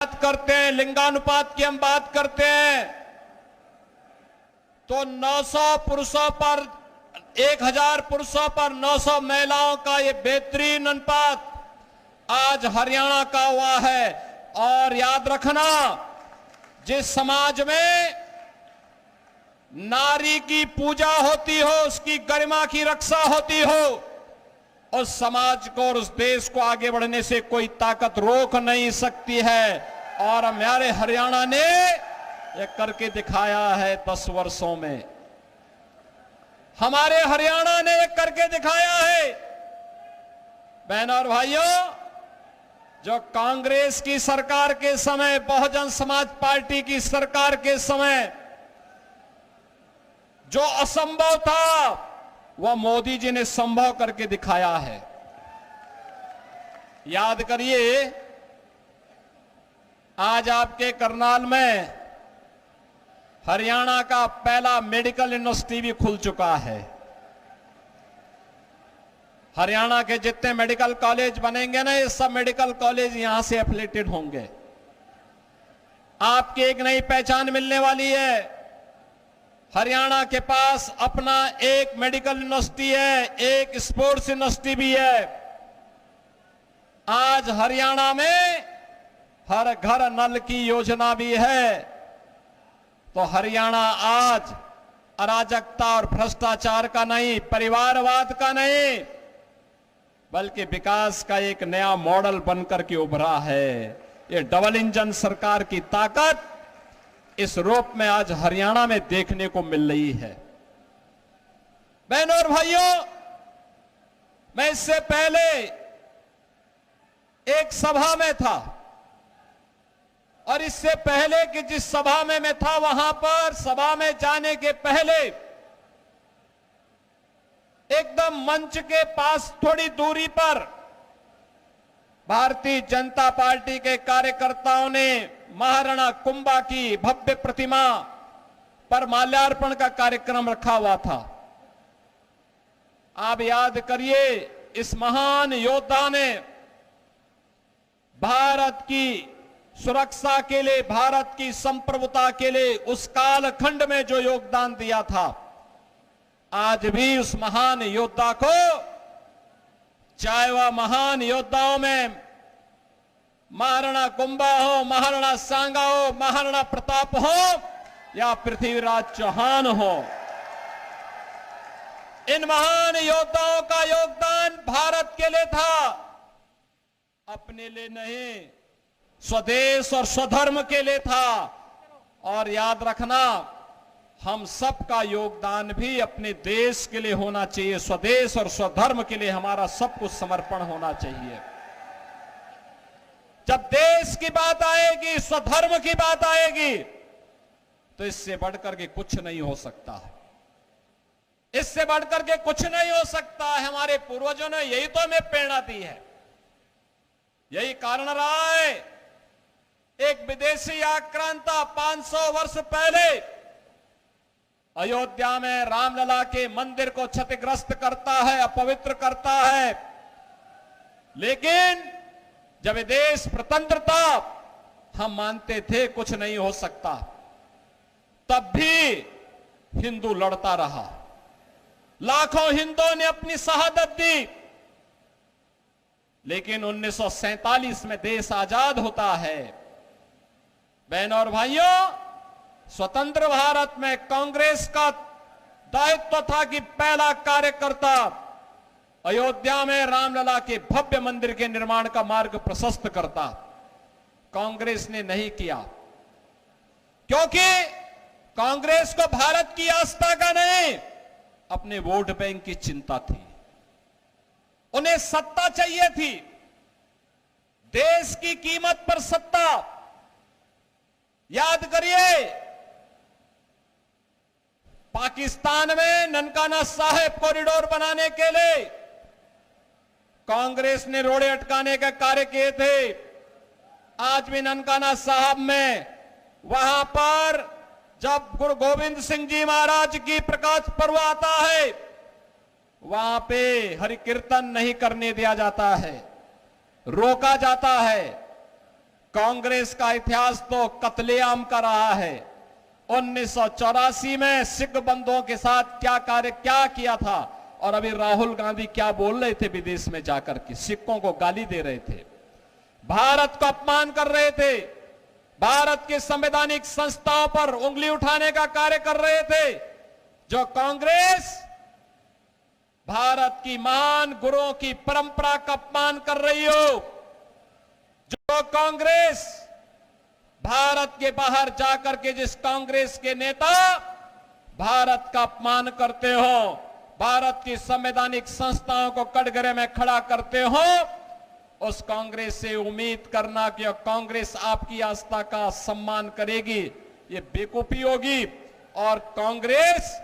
बात करते हैं, लिंगानुपात की हम बात करते हैं, तो 900 पुरुषों पर 1000 पुरुषों पर 900 महिलाओं का ये बेहतरीन अनुपात आज हरियाणा का हुआ है। और याद रखना, जिस समाज में नारी की पूजा होती हो, उसकी गरिमा की रक्षा होती हो, उस समाज को और उस देश को आगे बढ़ने से कोई ताकत रोक नहीं सकती है। और हमारे हरियाणा ने यह करके दिखाया है 10 वर्षों में। हमारे हरियाणा ने यह करके दिखाया है। बहनों और भाइयों, जो कांग्रेस की सरकार के समय, बहुजन समाज पार्टी की सरकार के समय जो असंभव था, वह मोदी जी ने संभव करके दिखाया है। याद करिए, आज आपके करनाल में हरियाणा का पहला मेडिकल यूनिवर्सिटी भी खुल चुका है। हरियाणा के जितने मेडिकल कॉलेज बनेंगे ना, ये सब मेडिकल कॉलेज यहां से एफिलिएटेड होंगे। आपकी एक नई पहचान मिलने वाली है। हरियाणा के पास अपना एक मेडिकल यूनिवर्सिटी है, एक स्पोर्ट्स यूनिवर्सिटी भी है। आज हरियाणा में हर घर नल की योजना भी है। तो हरियाणा आज अराजकता और भ्रष्टाचार का नहीं, परिवारवाद का नहीं, बल्कि विकास का एक नया मॉडल बनकर के उभरा है। ये डबल इंजन सरकार की ताकत इस रूप में आज हरियाणा में देखने को मिल रही है। बहनों और भाइयों, मैं इससे पहले एक सभा में था, और इससे पहले कि जिस सभा में मैं था, वहां पर सभा में जाने के पहले एकदम मंच के पास थोड़ी दूरी पर भारतीय जनता पार्टी के कार्यकर्ताओं ने महाराणा कुंभा की भव्य प्रतिमा पर माल्यार्पण का कार्यक्रम रखा हुआ था। आप याद करिए, इस महान योद्धा ने भारत की सुरक्षा के लिए, भारत की संप्रभुता के लिए उस कालखंड में जो योगदान दिया था, आज भी उस महान योद्धा को, चाहे वह महान योद्धाओं में महाराणा कुंभा हो, महाराणा सांगा हो, महाराणा प्रताप हो या पृथ्वीराज चौहान हो, इन महान योद्धाओं का योगदान भारत के लिए था, अपने लिए नहीं, स्वदेश और स्वधर्म के लिए था। और याद रखना, हम सबका योगदान भी अपने देश के लिए होना चाहिए। स्वदेश और स्वधर्म के लिए हमारा सब कुछ समर्पण होना चाहिए। जब देश की बात आएगी, स्वधर्म की बात आएगी, तो इससे बढ़कर के कुछ नहीं हो सकता है। इससे बढ़कर के कुछ नहीं हो सकता है। हमारे पूर्वजों ने यही तो हमें प्रेरणा दी है, यही कारण रहा है। एक विदेशी आक्रांता 500 वर्ष पहले अयोध्या में रामलला के मंदिर को क्षतिग्रस्त करता है, अपवित्र करता है, लेकिन जब ये देश स्वतंत्र था, हम मानते थे कुछ नहीं हो सकता, तब भी हिंदू लड़ता रहा। लाखों हिंदुओं ने अपनी शहादत दी, लेकिन 1947 में देश आजाद होता है। बहनों और भाइयों, स्वतंत्र भारत में कांग्रेस का दायित्व था कि पहला कार्यकर्ता अयोध्या में रामलला के भव्य मंदिर के निर्माण का मार्ग प्रशस्त करता। कांग्रेस ने नहीं किया, क्योंकि कांग्रेस को भारत की आस्था का नहीं, अपने वोट बैंक की चिंता थी। उन्हें सत्ता चाहिए थी, देश की कीमत पर सत्ता। याद करिए, पाकिस्तान में ननकाना साहिब कॉरिडोर बनाने के लिए कांग्रेस ने रोड़े अटकाने का कार्य किए थे। आज भी ननकाना साहिब में, वहां पर जब गुरु गोविंद सिंह जी महाराज की प्रकाश पर्व आता है, वहां पे हरि कीर्तन नहीं करने दिया जाता है, रोका जाता है। कांग्रेस का इतिहास तो कत्लेआम का रहा है। 1984 में सिख बंधुओं के साथ क्या किया था, और अभी राहुल गांधी क्या बोल रहे थे विदेश में जाकर के, सिखों को गाली दे रहे थे, भारत को अपमान कर रहे थे, भारत की संवैधानिक संस्थाओं पर उंगली उठाने का कार्य कर रहे थे। जो कांग्रेस भारत की महान गुरुओं की परंपरा का अपमान कर रही हो, जो कांग्रेस भारत के बाहर जाकर के जिस कांग्रेस के नेता भारत का अपमान करते हो, भारत की संवैधानिक संस्थाओं को कटघरे में खड़ा करते हो, उस कांग्रेस से उम्मीद करना कि कांग्रेस आपकी आस्था का सम्मान करेगी, ये बेवकूफी होगी। और कांग्रेस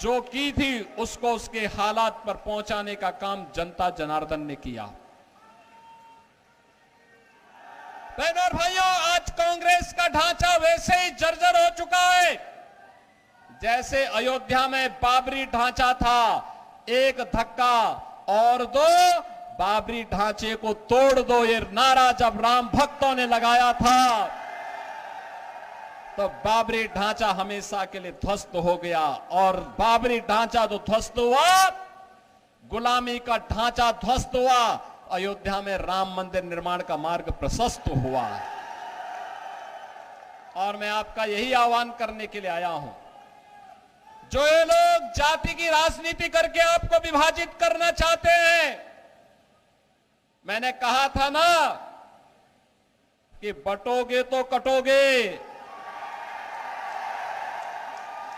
जो की थी उसको उसके हालात पर पहुंचाने का काम जनता जनार्दन ने किया। बहनों और भाइयों, आज कांग्रेस का ढांचा वैसे ही जर्जर हो चुका है जैसे अयोध्या में बाबरी ढांचा था। एक धक्का और दो, बाबरी ढांचे को तोड़ दो, ये नारा जब राम भक्तों ने लगाया था तो बाबरी ढांचा हमेशा के लिए ध्वस्त हो गया। और बाबरी ढांचा जो ध्वस्त हुआ, गुलामी का ढांचा ध्वस्त हुआ, अयोध्या में राम मंदिर निर्माण का मार्ग प्रशस्त हुआ। और मैं आपका यही आह्वान करने के लिए आया हूं, जो ये लोग जाति की राजनीति करके आपको विभाजित करना चाहते हैं, मैंने कहा था ना कि बटोगे तो कटोगे,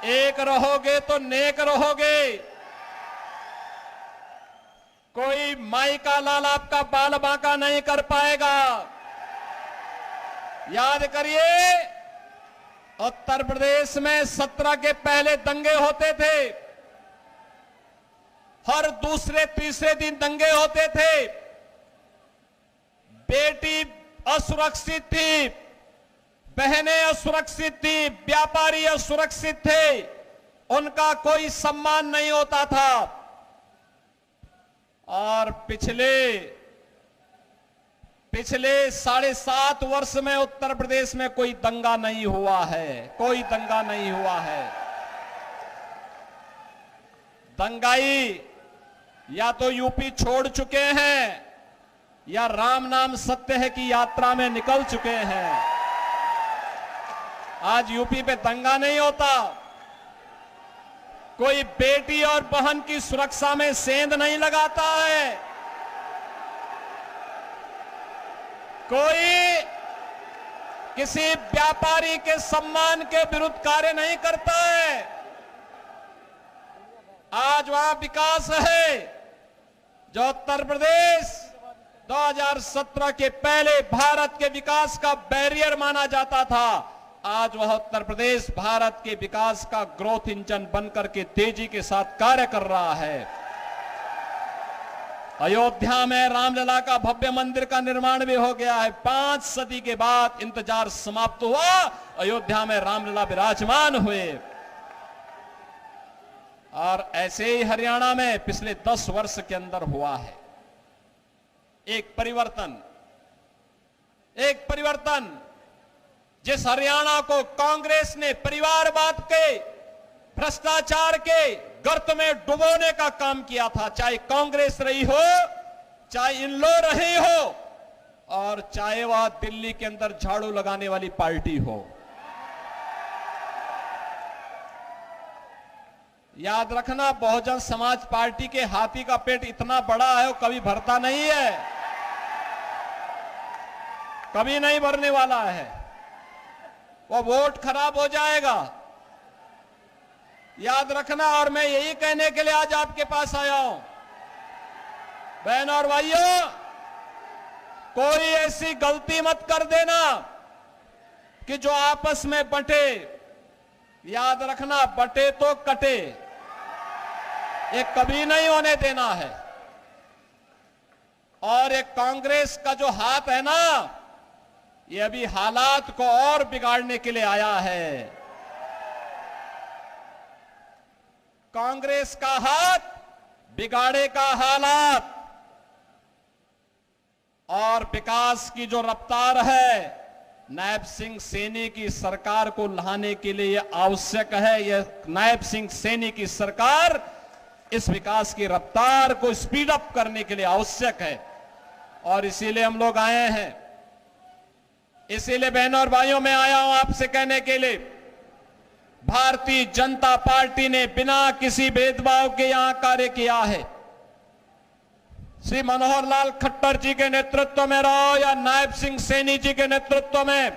एक रहोगे तो नेक रहोगे। कोई माई का लाल आपका बाल बांका नहीं कर पाएगा। याद करिए, उत्तर प्रदेश में 17 के पहले दंगे होते थे, हर दूसरे तीसरे दिन दंगे होते थे। बेटी असुरक्षित थी, बहनें असुरक्षित थी, व्यापारी असुरक्षित थे, उनका कोई सम्मान नहीं होता था। और पिछले 7.5 वर्ष में उत्तर प्रदेश में कोई दंगा नहीं हुआ है, कोई दंगा नहीं हुआ है। दंगाई या तो यूपी छोड़ चुके हैं या राम नाम सत्य है की यात्रा में निकल चुके हैं। आज यूपी पे दंगा नहीं होता, कोई बेटी और बहन की सुरक्षा में सेंध नहीं लगाता है, कोई किसी व्यापारी के सम्मान के विरुद्ध कार्य नहीं करता है। आज वहां विकास है जो उत्तर प्रदेश 2017 के पहले भारत के विकास का बैरियर माना जाता था। आज वह उत्तर प्रदेश भारत के विकास का ग्रोथ इंजन बनकर के तेजी के साथ कार्य कर रहा है। अयोध्या में रामलला का भव्य मंदिर का निर्माण भी हो गया है। 5 सदी के बाद इंतजार समाप्त हुआ, अयोध्या में रामलला विराजमान हुए। और ऐसे ही हरियाणा में पिछले 10 वर्ष के अंदर हुआ है एक परिवर्तन। जिस हरियाणा को कांग्रेस ने परिवारवाद के, भ्रष्टाचार के गर्त में डुबोने का काम किया था, चाहे कांग्रेस रही हो, चाहे इनलो रही हो, और चाहे वह दिल्ली के अंदर झाड़ू लगाने वाली पार्टी हो। याद रखना, बहुजन समाज पार्टी के हाथी का पेट इतना बड़ा है वो कभी भरता नहीं है, कभी नहीं भरने वाला है, वो वोट खराब हो जाएगा। याद रखना। और मैं यही कहने के लिए आज आपके पास आया हूं, बहनों और भाइयों, कोई ऐसी गलती मत कर देना कि जो आपस में बंटे। याद रखना, बंटे तो कटे, ये कभी नहीं होने देना है। और एक कांग्रेस का जो हाथ है ना, ये अभी हालात को और बिगाड़ने के लिए आया है। कांग्रेस का हाथ बिगाड़ेगा हालात, और विकास की जो रफ्तार है नायब सिंह सैनी की सरकार को लाने के लिए यह आवश्यक है। यह नायब सिंह सैनी की सरकार इस विकास की रफ्तार को स्पीड अप करने के लिए आवश्यक है और इसीलिए हम लोग आए हैं। इसीलिए बहनों और भाइयों, मैं आया हूं आपसे कहने के लिए, भारतीय जनता पार्टी ने बिना किसी भेदभाव के यहां कार्य किया है। श्री मनोहर लाल खट्टर जी के नेतृत्व में रहो या नायब सिंह सैनी जी के नेतृत्व में,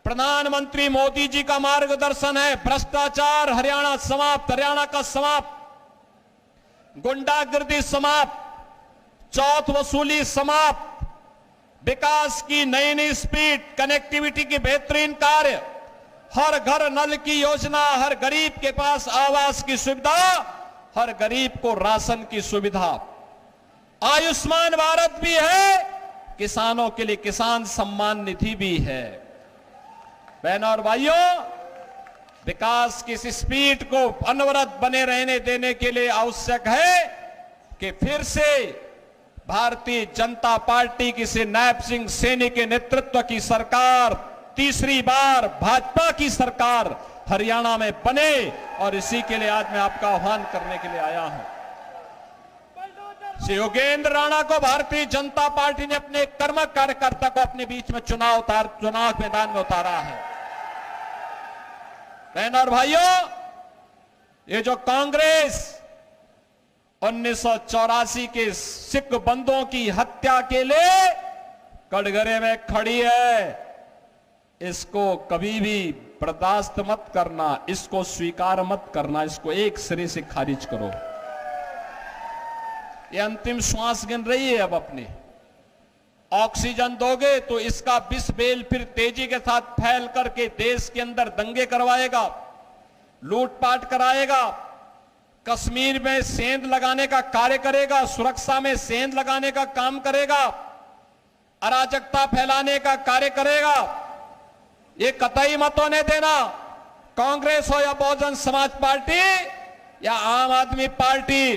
प्रधानमंत्री मोदी जी का मार्गदर्शन है। भ्रष्टाचार हरियाणा समाप्त, हरियाणा का समाप्त, गुंडागर्दी समाप्त, चौथ वसूली समाप्त, विकास की नई नई स्पीड, कनेक्टिविटी की बेहतरीन कार्य, हर घर नल की योजना, हर गरीब के पास आवास की सुविधा, हर गरीब को राशन की सुविधा, आयुष्मान भारत भी है, किसानों के लिए किसान सम्मान निधि भी है। बहनों और भाइयों, विकास की इस स्पीड को अनवरत बने रहने देने के लिए आवश्यक है कि फिर से भारतीय जनता पार्टी की से नायब सिंह सैनी के नेतृत्व की सरकार, तीसरी बार भाजपा की सरकार हरियाणा में बने और इसी के लिए आज मैं आपका आह्वान करने के लिए आया हूं। श्री योगेंद्र राणा को भारतीय जनता पार्टी ने अपने कर्मक कार्यकर्ता को अपने बीच में चुनाव मैदान में उतारा है। बहनों और भाइयों, ये जो कांग्रेस 1984 के सिख बंदों की हत्या के लिए कटघरे में खड़ी है, इसको कभी भी बर्दाश्त मत करना, इसको स्वीकार मत करना, इसको एक सिरे से खारिज करो। ये अंतिम श्वास गिन रही है, अब अपनी ऑक्सीजन दोगे तो इसका विष बेल फिर तेजी के साथ फैल करके देश के अंदर दंगे करवाएगा, लूटपाट कराएगा, कश्मीर में सेंध लगाने का कार्य करेगा, सुरक्षा में सेंध लगाने का काम करेगा, अराजकता फैलाने का कार्य करेगा। ये कतई मत होने देना। कांग्रेस हो या बहुजन समाज पार्टी या आम आदमी पार्टी,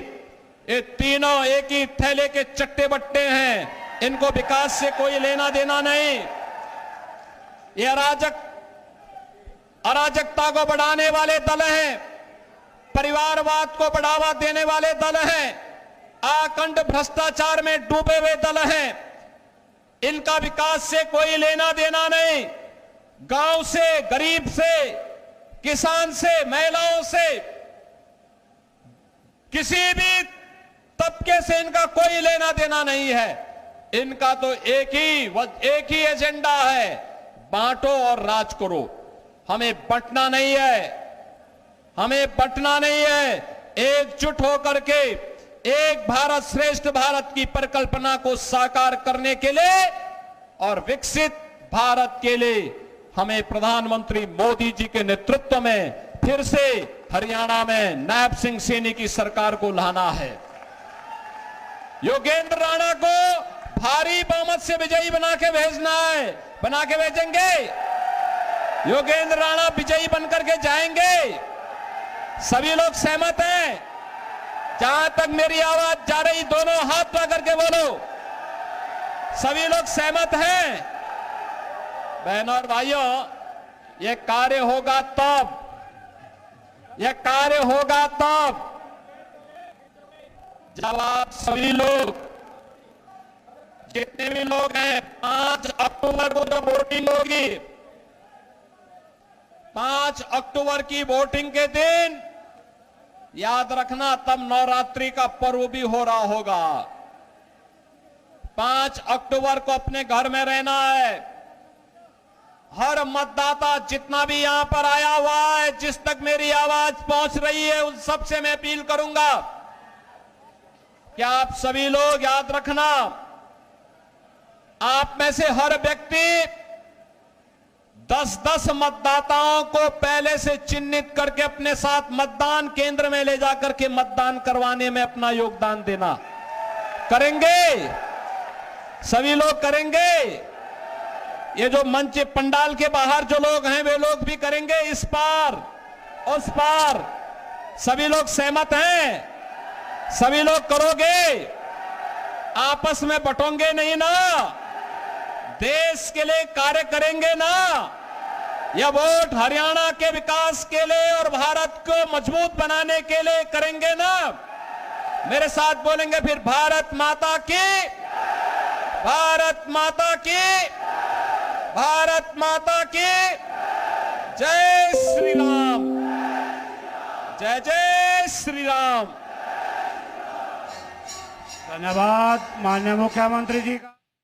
ये तीनों एक ही थैले के चट्टे बट्टे हैं, इनको विकास से कोई लेना देना नहीं। ये अराजकता को बढ़ाने वाले दल हैं, परिवारवाद को बढ़ावा देने वाले दल हैं, आखंड भ्रष्टाचार में डूबे हुए दल हैं। इनका विकास से कोई लेना देना नहीं। गांव से, गरीब से, किसान से, महिलाओं से, किसी भी तबके से इनका कोई लेना देना नहीं है। इनका तो एक ही एजेंडा है, बांटो और राज करो। हमें बंटना नहीं है, हमें बंटना नहीं है। एकजुट होकर के एक भारत श्रेष्ठ भारत की परिकल्पना को साकार करने के लिए और विकसित भारत के लिए हमें प्रधानमंत्री मोदी जी के नेतृत्व में फिर से हरियाणा में नायब सिंह सैनी की सरकार को लाना है। योगेंद्र राणा को भारी बहुमत से विजयी बना के भेजना है। बना के भेजेंगे। योगेंद्र राणा विजयी बनकर के जाएंगे। सभी लोग सहमत हैं? जहां तक मेरी आवाज जा रही, दोनों हाथ पकड़ करके बोलो, सभी लोग सहमत हैं? बहनों और भाइयों, यह कार्य होगा तब, यह कार्य होगा तब जब आप सभी लोग, जितने भी लोग हैं, 5 अक्टूबर को जब वोटिंग होगी, 5 अक्टूबर की वोटिंग के दिन याद रखना, तब नवरात्रि का पर्व भी हो रहा होगा। 5 अक्टूबर को अपने घर में रहना है। हर मतदाता जितना भी यहां पर आया हुआ है, जिस तक मेरी आवाज पहुंच रही है, उन सबसे मैं अपील करूंगा कि आप सभी लोग याद रखना, आप में से हर व्यक्ति 10-10 मतदाताओं को पहले से चिन्हित करके अपने साथ मतदान केंद्र में ले जाकर के मतदान करवाने में अपना योगदान देना। करेंगे? सभी लोग करेंगे? ये जो मंच पंडाल के बाहर जो लोग हैं, वे लोग भी करेंगे? इस पार उस पार सभी लोग सहमत हैं? सभी लोग करोगे? आपस में बटोंगे नहीं ना? देश के लिए कार्य करेंगे ना? यह वोट हरियाणा के विकास के लिए और भारत को मजबूत बनाने के लिए करेंगे ना? मेरे साथ बोलेंगे फिर, भारत माता की, भारत माता की, भारत माता की जय श्री राम, जय जय श्री राम। धन्यवाद माननीय मुख्यमंत्री जी का।